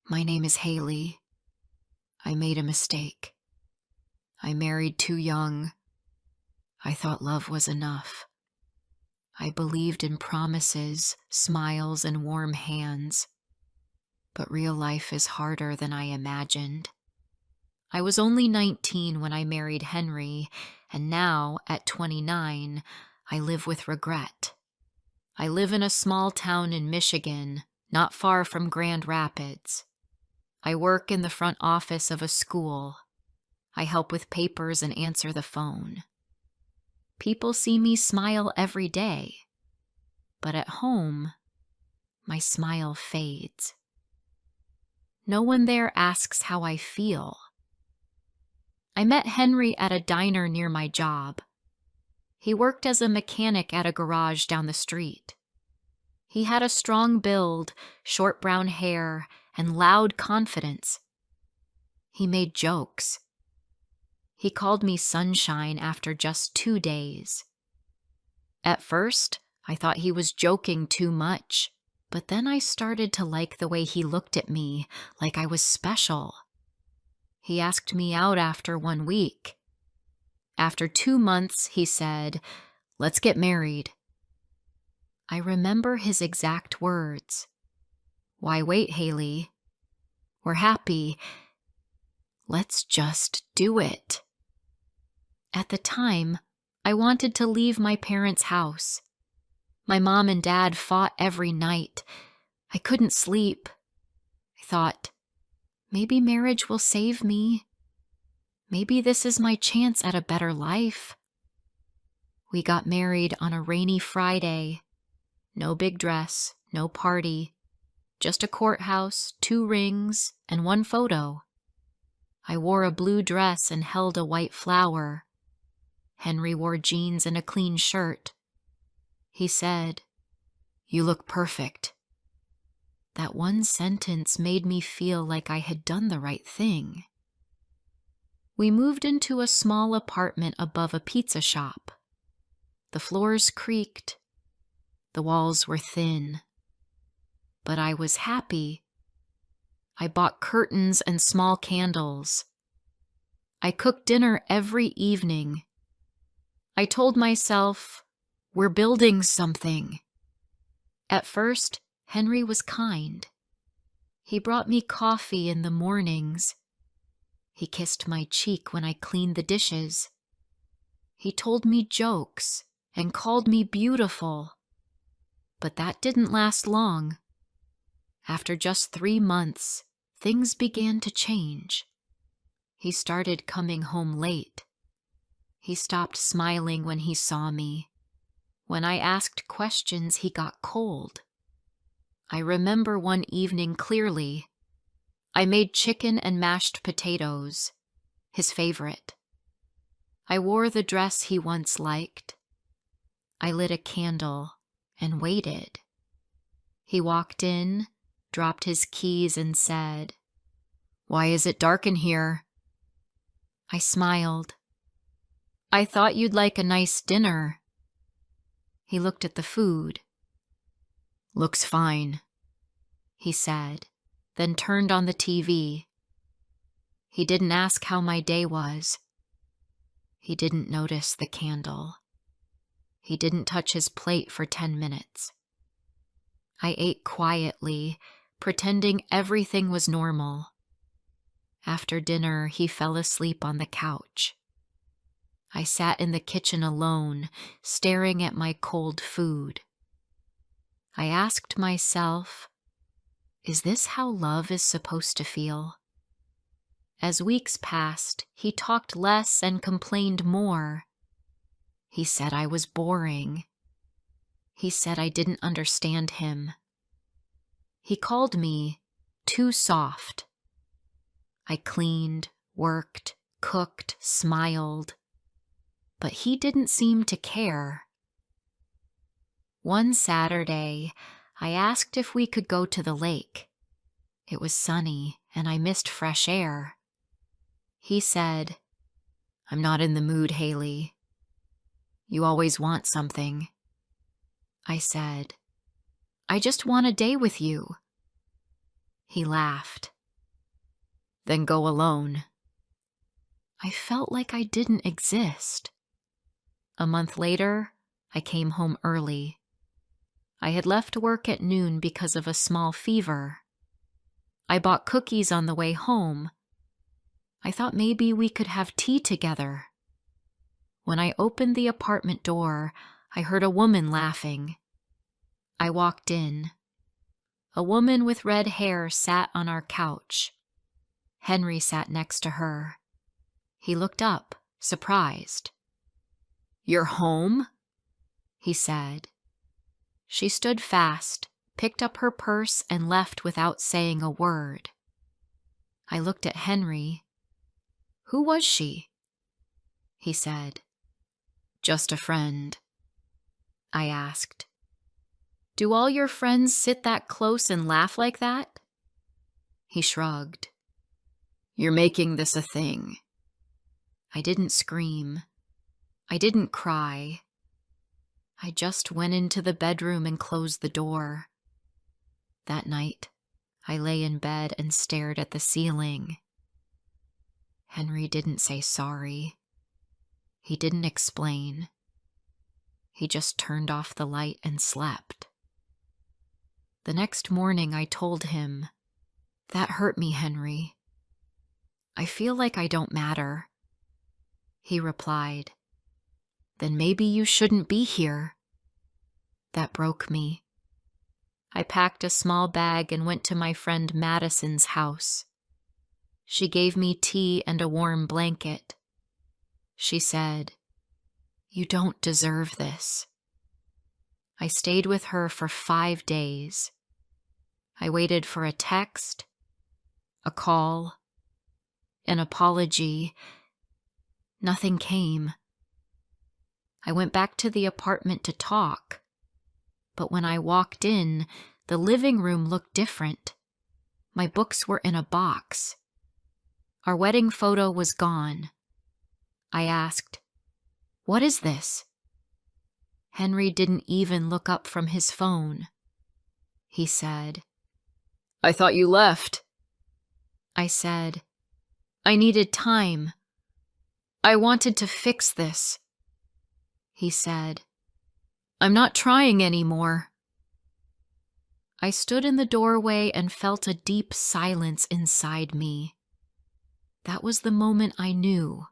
My name is Haley. I made a mistake. I married too young. I thought love was enough. I believed in promises, smiles, and warm hands. But real life is harder than I imagined. I was only 19 when I married Henry, and now, at 29, I live with regret. I live in a small town in Michigan, not far from Grand Rapids. I work in the front office of a school. I help with papers and answer the phone. People see me smile every day, but at home, my smile fades. No one there asks how I feel. I met Henry at a diner near my job. He worked as a mechanic at a garage down the street. He had a strong build, short brown hair, and loud confidence. He made jokes. He called me Sunshine after just 2 days. At first, I thought he was joking too much, but then I started to like the way he looked at me, like I was special. He asked me out after 1 week. After 2 months, he said, "Let's get married." I remember his exact words. "Why wait, Haley? We're happy. Let's just do it." At the time, I wanted to leave my parents' house. My mom and dad fought every night. I couldn't sleep. I thought, maybe marriage will save me. Maybe this is my chance at a better life. We got married on a rainy Friday. No big dress, no party. Just a courthouse, 2 rings, and 1 photo. I wore a blue dress and held a white flower. Henry wore jeans and a clean shirt. He said, "You look perfect." That one sentence made me feel like I had done the right thing. We moved into a small apartment above a pizza shop. The floors creaked. The walls were thin. But I was happy. I bought curtains and small candles. I cooked dinner every evening. I told myself, we're building something. At first, Henry was kind. He brought me coffee in the mornings. He kissed my cheek when I cleaned the dishes. He told me jokes and called me beautiful. But that didn't last long. After just 3 months, things began to change. He started coming home late. He stopped smiling when he saw me. When I asked questions, he got cold. I remember one evening clearly. I made chicken and mashed potatoes, his favorite. I wore the dress he once liked. I lit a candle and waited. He walked in, dropped his keys, and said, "Why is it dark in here?" I smiled. "I thought you'd like a nice dinner." He looked at the food. "Looks fine," he said, then turned on the TV. He didn't ask how my day was. He didn't notice the candle. He didn't touch his plate for 10 minutes. I ate quietly, pretending everything was normal. After dinner, he fell asleep on the couch. I sat in the kitchen alone, staring at my cold food. I asked myself, is this how love is supposed to feel? As weeks passed, he talked less and complained more. He said I was boring. He said I didn't understand him. He called me too soft. I cleaned, worked, cooked, smiled. But he didn't seem to care. One Saturday, I asked if we could go to the lake. It was sunny, and I missed fresh air. He said, "I'm not in the mood, Haley. You always want something." I said, "I just want a day with you." He laughed. then go alone. I felt like I didn't exist. A month later, I came home early. I had left work at noon because of a small fever. I bought cookies on the way home. I thought maybe we could have tea together. When I opened the apartment door, I heard a woman laughing. I walked in. A woman with red hair sat on our couch. Henry sat next to her. He looked up, surprised. "You're home?" he said. She stood fast, picked up her purse, and left without saying a word. I looked at Henry. "Who was she?" he said. "Just a friend." I asked. "Do all your friends sit that close and laugh like that?" He shrugged. "You're making this a thing." I didn't scream. I didn't cry. I just went into the bedroom and closed the door. That night, I lay in bed and stared at the ceiling. Henry didn't say sorry. He didn't explain. He just turned off the light and slept. The next morning, I told him, "That hurt me, Henry. I feel like I don't matter." He replied, "Then maybe you shouldn't be here." That broke me. I packed a small bag and went to my friend Madison's house. She gave me tea and a warm blanket. She said, "You don't deserve this." I stayed with her for 5 days. I waited for a text, a call, an apology. Nothing came. I went back to the apartment to talk, but when I walked in, the living room looked different. My books were in a box. Our wedding photo was gone. I asked, "What is this?" Henry didn't even look up from his phone. He said, "I thought you left." I said, "I needed time. I wanted to fix this." He said, "I'm not trying anymore." I stood in the doorway and felt a deep silence inside me. That was the moment I knew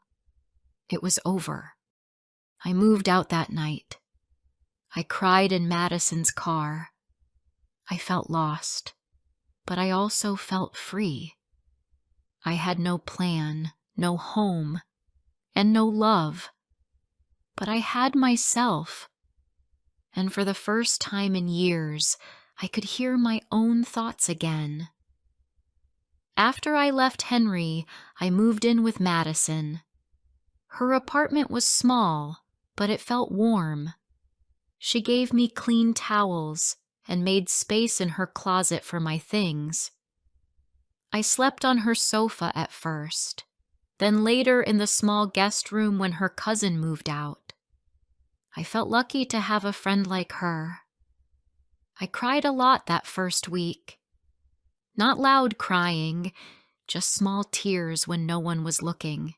it was over. I moved out that night. I cried in Madison's car. I felt lost, but I also felt free. I had no plan, no home, and no love. But I had myself. And for the first time in years, I could hear my own thoughts again. After I left Henry, I moved in with Madison. Her apartment was small, but it felt warm. She gave me clean towels and made space in her closet for my things. I slept on her sofa at first, then later in the small guest room when her cousin moved out. I felt lucky to have a friend like her. I cried a lot that first week. Not loud crying, just small tears when no one was looking.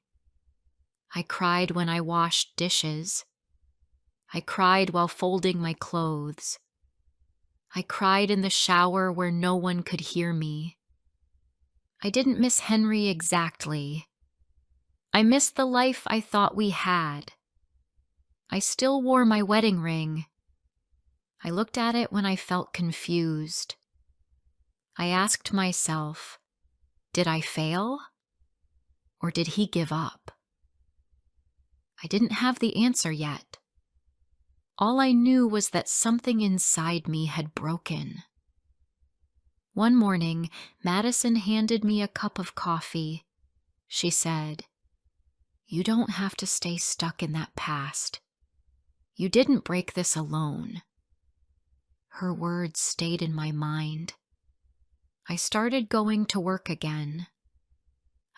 I cried when I washed dishes. I cried while folding my clothes. I cried in the shower where no one could hear me. I didn't miss Henry exactly. I missed the life I thought we had. I still wore my wedding ring. I looked at it when I felt confused. I asked myself, did I fail? Or did he give up? I didn't have the answer yet. All I knew was that something inside me had broken. One morning, Madison handed me a cup of coffee. She said, "You don't have to stay stuck in that past. You didn't break this alone." Her words stayed in my mind. I started going to work again.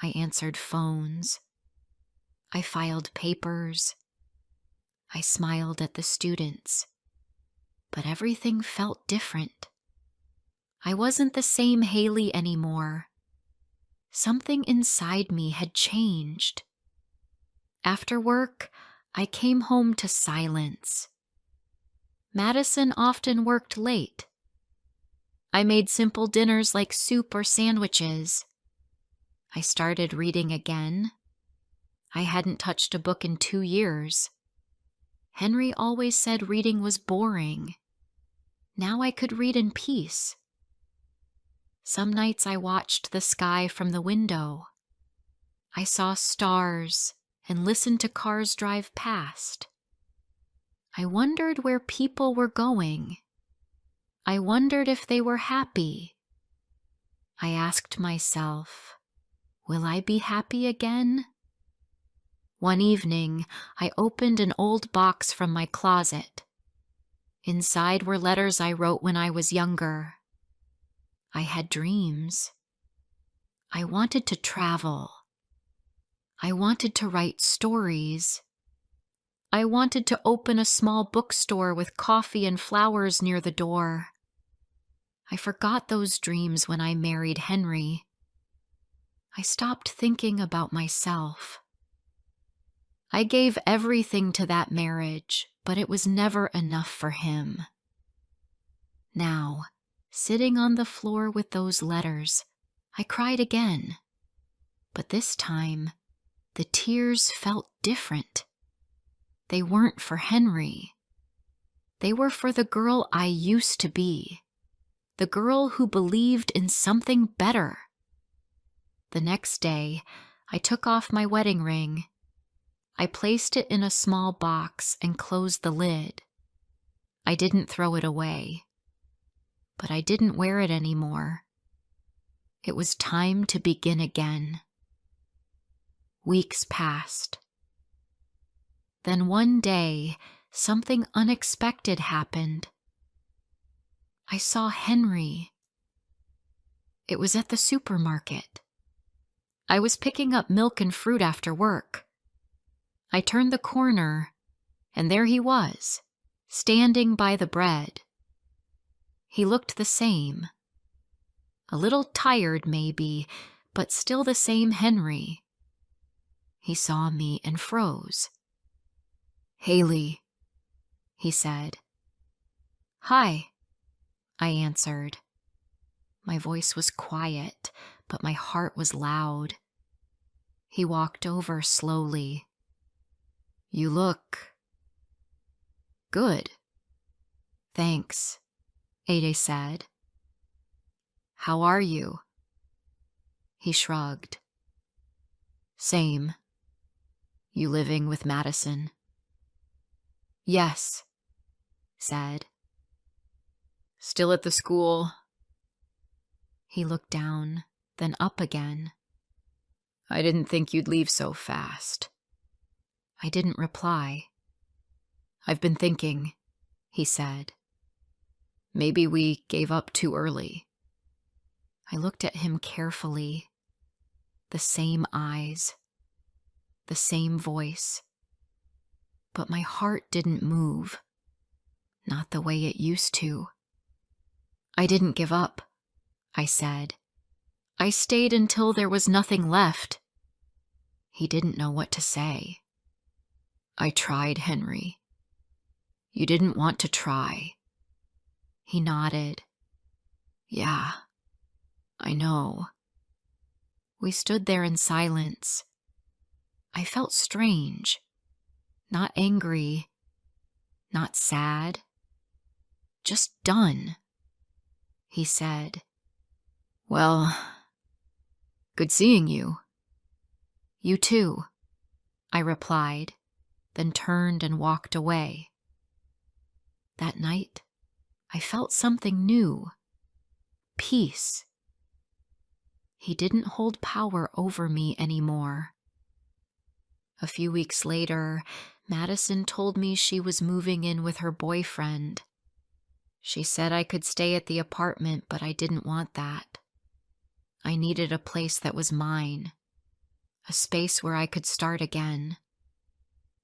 I answered phones. I filed papers. I smiled at the students. But everything felt different. I wasn't the same Haley anymore. Something inside me had changed. After work, I came home to silence. Madison often worked late. I made simple dinners like soup or sandwiches. I started reading again. I hadn't touched a book in 2 years. Henry always said reading was boring. Now I could read in peace. Some nights I watched the sky from the window. I saw stars and listened to cars drive past. I wondered where people were going. I wondered if they were happy. I asked myself, will I be happy again? One evening, I opened an old box from my closet. Inside were letters I wrote when I was younger. I had dreams. I wanted to travel. I wanted to write stories. I wanted to open a small bookstore with coffee and flowers near the door. I forgot those dreams when I married Henry. I stopped thinking about myself. I gave everything to that marriage, but it was never enough for him. Now, sitting on the floor with those letters, I cried again. But this time, the tears felt different. They weren't for Henry. They were for the girl I used to be, the girl who believed in something better. The next day, I took off my wedding ring. I placed it in a small box and closed the lid. I didn't throw it away, but I didn't wear it anymore. It was time to begin again. Weeks passed. Then one day, something unexpected happened. I saw Henry. It was at the supermarket. I was picking up milk and fruit after work. I turned the corner, and there he was, standing by the bread. He looked the same. A little tired, maybe, but still the same Henry. He saw me and froze. "Haley," he said. "Hi," I answered. My voice was quiet, but my heart was loud. He walked over slowly. "You look good." "Thanks," Ade said. "How are you?" He shrugged. "Same. You living with Madison?" "Yes," said. "Still at the school?" He looked down, then up again. "I didn't think you'd leave so fast." I didn't reply. "I've been thinking," he said. "Maybe we gave up too early." I looked at him carefully. The same eyes, the same voice. But my heart didn't move. Not the way it used to. "I didn't give up," I said. "I stayed until there was nothing left." He didn't know what to say. "I tried, Henry." "You didn't want to try." He nodded. "Yeah, I know." We stood there in silence. I felt strange. Not angry. Not sad. Just done. He said, "Well, good seeing you." "You too," I replied, then turned and walked away. That night, I felt something new. Peace. He didn't hold power over me anymore. A few weeks later, Madison told me she was moving in with her boyfriend. She said I could stay at the apartment, but I didn't want that. I needed a place that was mine, a space where I could start again.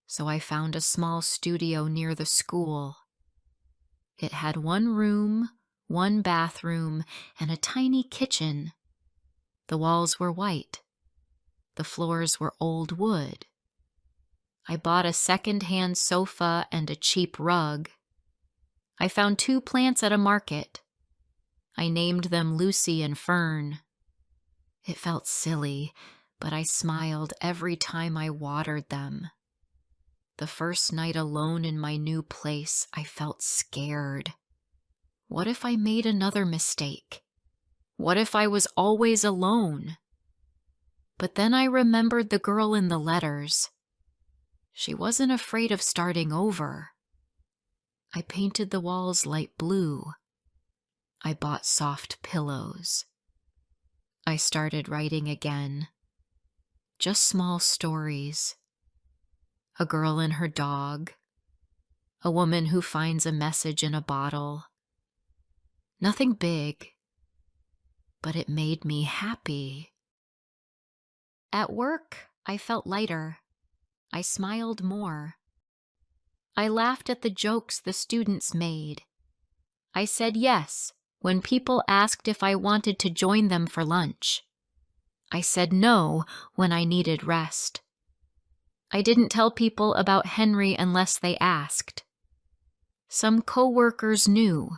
So I found a small studio near the school. It had 1 room, 1 bathroom, and a tiny kitchen. The walls were white. The floors were old wood. I bought a second-hand sofa and a cheap rug. I found 2 plants at a market. I named them Lucy and Fern. It felt silly, but I smiled every time I watered them. The first night alone in my new place, I felt scared. What if I made another mistake? What if I was always alone? But then I remembered the girl in the letters. She wasn't afraid of starting over. I painted the walls light blue. I bought soft pillows. I started writing again. Just small stories. A girl and her dog. A woman who finds a message in a bottle. Nothing big, but it made me happy. At work, I felt lighter. I smiled more. I laughed at the jokes the students made. I said yes when people asked if I wanted to join them for lunch. I said no when I needed rest. I didn't tell people about Henry unless they asked. Some coworkers knew.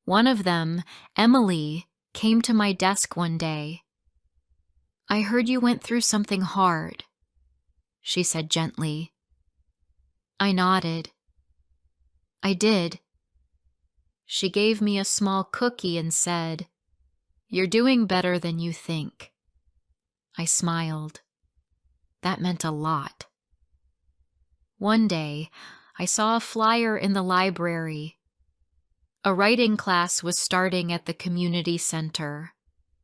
One of them, Emily, came to my desk one day. "I heard you went through something hard," she said gently. I nodded. "I did." She gave me a small cookie and said, "You're doing better than you think." I smiled. That meant a lot. One day, I saw a flyer in the library. A writing class was starting at the community center.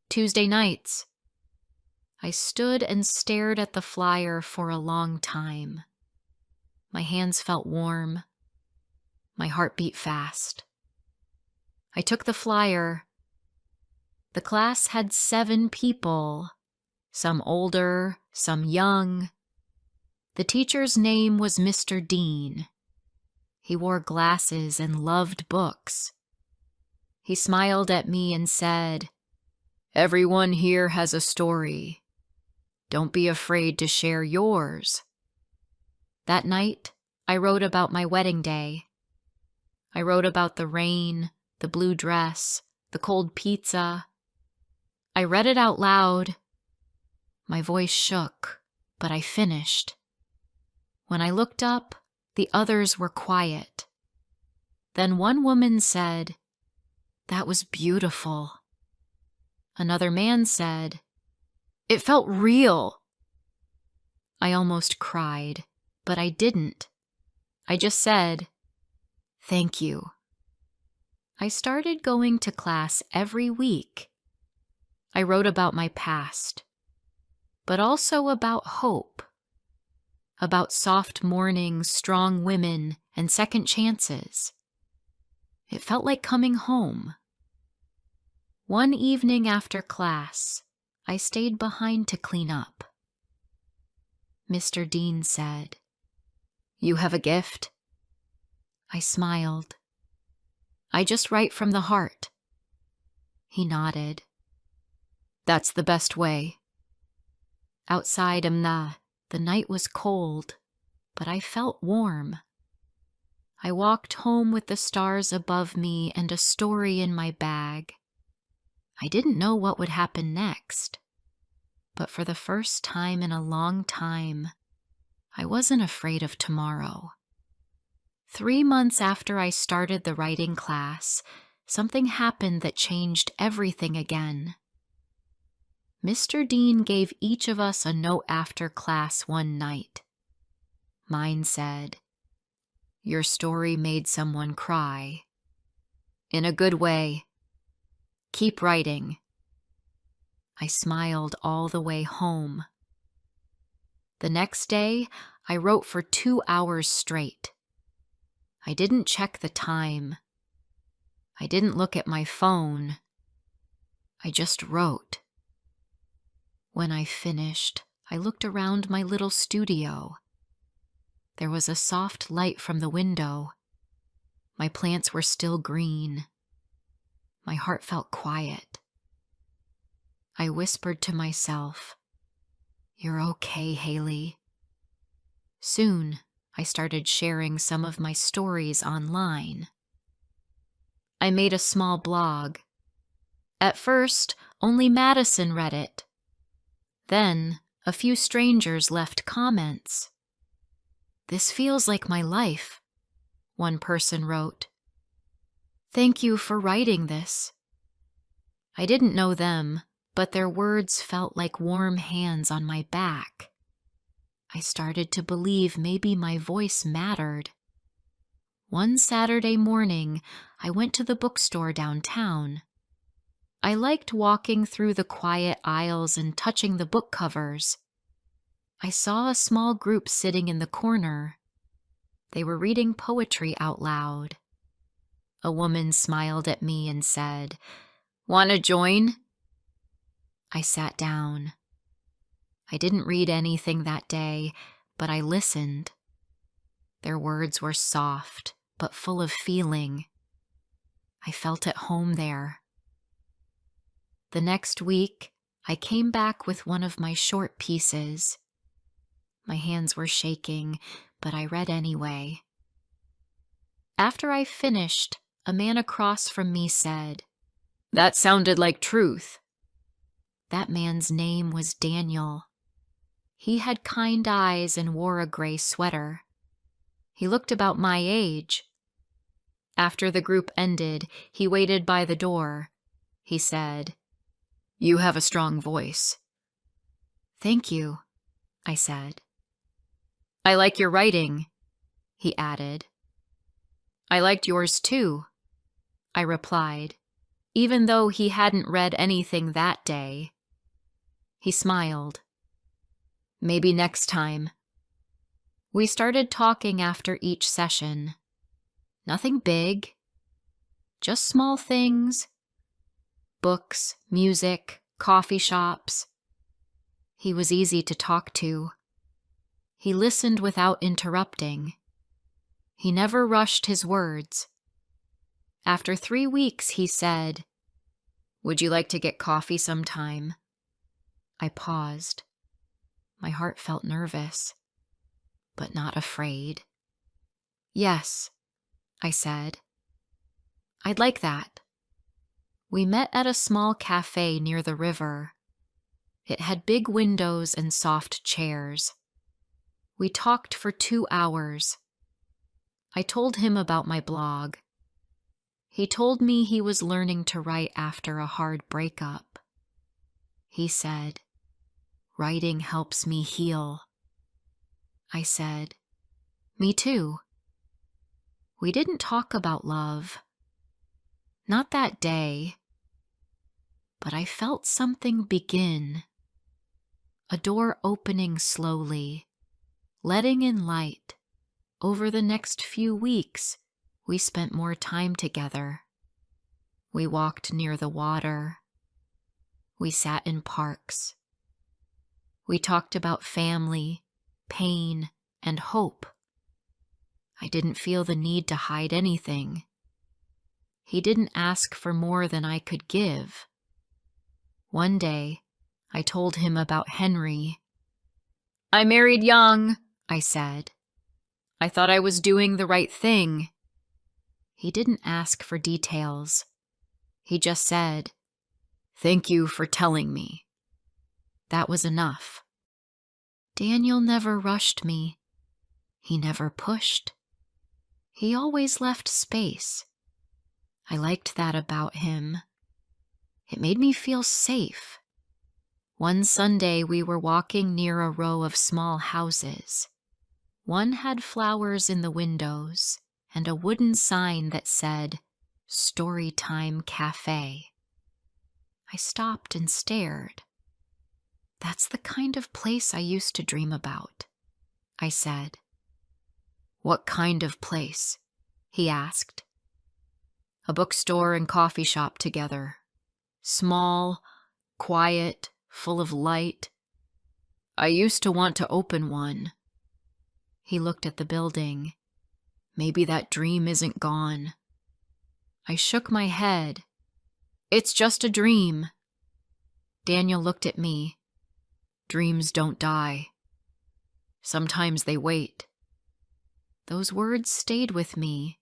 Tuesday nights. I stood and stared at the flyer for a long time. My hands felt warm. My heart beat fast. I took the flyer. The class had 7 people, some older, some young. The teacher's name was Mr. Dean. He wore glasses and loved books. He smiled at me and said, "Everyone here has a story. Don't be afraid to share yours." That night, I wrote about my wedding day. I wrote about the rain, the blue dress, the cold pizza. I read it out loud. My voice shook, but I finished. When I looked up, the others were quiet. Then one woman said, "That was beautiful." Another man said, "It felt real." I almost cried, but I didn't. I just said, "Thank you." I started going to class every week. I wrote about my past, but also about hope, about soft mornings, strong women, and second chances. It felt like coming home. One evening after class, I stayed behind to clean up. Mr. Dean said, "You have a gift?" I smiled. "I just write from the heart." He nodded. "That's the best way." Outside Amna, the night was cold, but I felt warm. I walked home with the stars above me and a story in my bag. I didn't know what would happen next, but for the first time in a long time, I wasn't afraid of tomorrow. 3 months after I started the writing class, something happened that changed everything again. Mr. Dean gave each of us a note after class one night. Mine said, "Your story made someone cry. In a good way. Keep writing." I smiled all the way home. The next day, I wrote for 2 hours straight. I didn't check the time. I didn't look at my phone. I just wrote. When I finished, I looked around my little studio. There was a soft light from the window. My plants were still green. My heart felt quiet. I whispered to myself, "You're okay, Haley." Soon, I started sharing some of my stories online. I made a small blog. At first, only Madison read it. Then, a few strangers left comments. "This feels like my life," one person wrote. "Thank you for writing this." I didn't know them, but their words felt like warm hands on my back. I started to believe maybe my voice mattered. One Saturday morning, I went to the bookstore downtown. I liked walking through the quiet aisles and touching the book covers. I saw a small group sitting in the corner. They were reading poetry out loud. A woman smiled at me and said, "Want to join?" I sat down. I didn't read anything that day, but I listened. Their words were soft, but full of feeling. I felt at home there. The next week, I came back with one of my short pieces. My hands were shaking, but I read anyway. After I finished, a man across from me said, "That sounded like truth." That man's name was Daniel. He had kind eyes and wore a gray sweater. He looked about my age. After the group ended, he waited by the door. He said, "You have a strong voice." "Thank you," I said. "I like your writing," he added. "I liked yours too," I replied, even though he hadn't read anything that day. He smiled. "Maybe next time." We started talking after each session. Nothing big, just small things. Books, music, coffee shops. He was easy to talk to. He listened without interrupting. He never rushed his words. After 3 weeks, he said, "Would you like to get coffee sometime?" I paused. My heart felt nervous, but not afraid. "Yes," I said. "I'd like that." We met at a small cafe near the river. It had big windows and soft chairs. We talked for 2 hours. I told him about my blog. He told me he was learning to write after a hard breakup. He said, "Writing helps me heal." I said, "Me too." We didn't talk about love. Not that day. But I felt something begin. A door opening slowly, letting in light. Over the next few weeks, we spent more time together. We walked near the water. We sat in parks. We talked about family, pain, and hope. I didn't feel the need to hide anything. He didn't ask for more than I could give. One day, I told him about Henry. "I married young," I said. "I thought I was doing the right thing." He didn't ask for details. He just said, "Thank you for telling me." That was enough. Daniel never rushed me. He never pushed. He always left space. I liked that about him. It made me feel safe. One Sunday, we were walking near a row of small houses. One had flowers in the windows and a wooden sign that said, "Storytime Cafe." I stopped and stared. "That's the kind of place I used to dream about," I said. "What kind of place?" he asked. "A bookstore and coffee shop together. Small, quiet, full of light. I used to want to open one." He looked at the building. "Maybe that dream isn't gone." I shook my head. "It's just a dream." Daniel looked at me. Dreams don't die. Sometimes they wait. Those words stayed with me.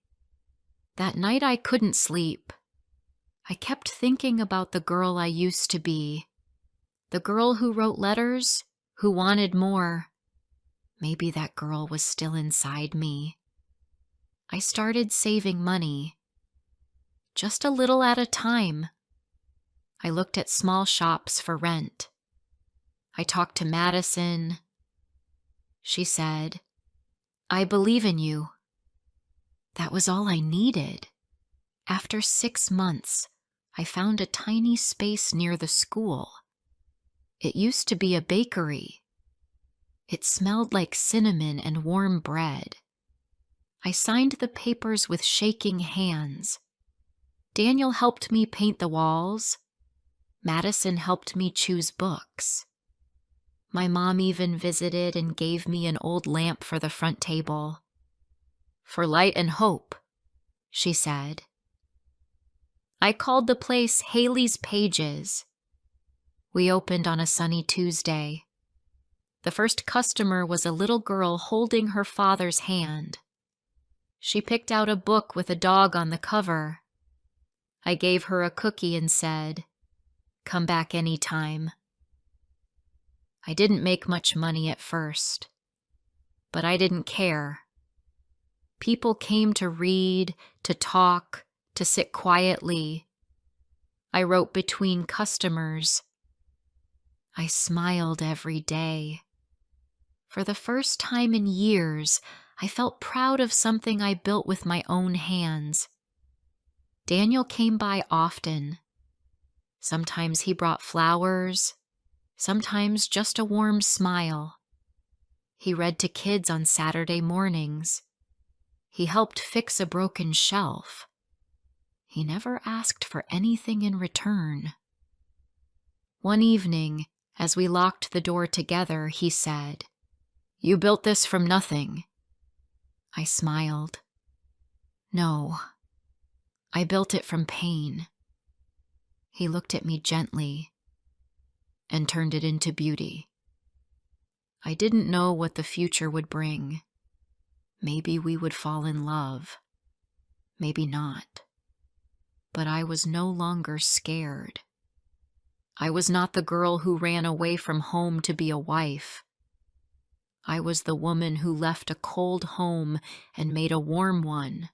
That night I couldn't sleep. I kept thinking about the girl I used to be. The girl who wrote letters, who wanted more. Maybe that girl was still inside me. I started saving money. Just a little at a time. I looked at small shops for rent. I talked to Madison. She said, "I believe in you." That was all I needed. After 6 months, I found a tiny space near the school. It used to be a bakery. It smelled like cinnamon and warm bread. I signed the papers with shaking hands. Daniel helped me paint the walls. Madison helped me choose books. My mom even visited and gave me an old lamp for the front table. "For light and hope," she said. I called the place Haley's Pages. We opened on a sunny Tuesday. The first customer was a little girl holding her father's hand. She picked out a book with a dog on the cover. I gave her a cookie and said, "Come back anytime." I didn't make much money at first, but I didn't care. People came to read, to talk, to sit quietly. I wrote between customers. I smiled every day. For the first time in years, I felt proud of something I built with my own hands. Daniel came by often. Sometimes he brought flowers, sometimes just a warm smile. He read to kids on Saturday mornings. He helped fix a broken shelf. He never asked for anything in return. One evening, as we locked the door together, he said, "You built this from nothing." I smiled. "No, I built it from pain." He looked at me gently and turned it into beauty. I didn't know what the future would bring. Maybe we would fall in love. Maybe not. But I was no longer scared. I was not the girl who ran away from home to be a wife. I was the woman who left a cold home and made a warm one.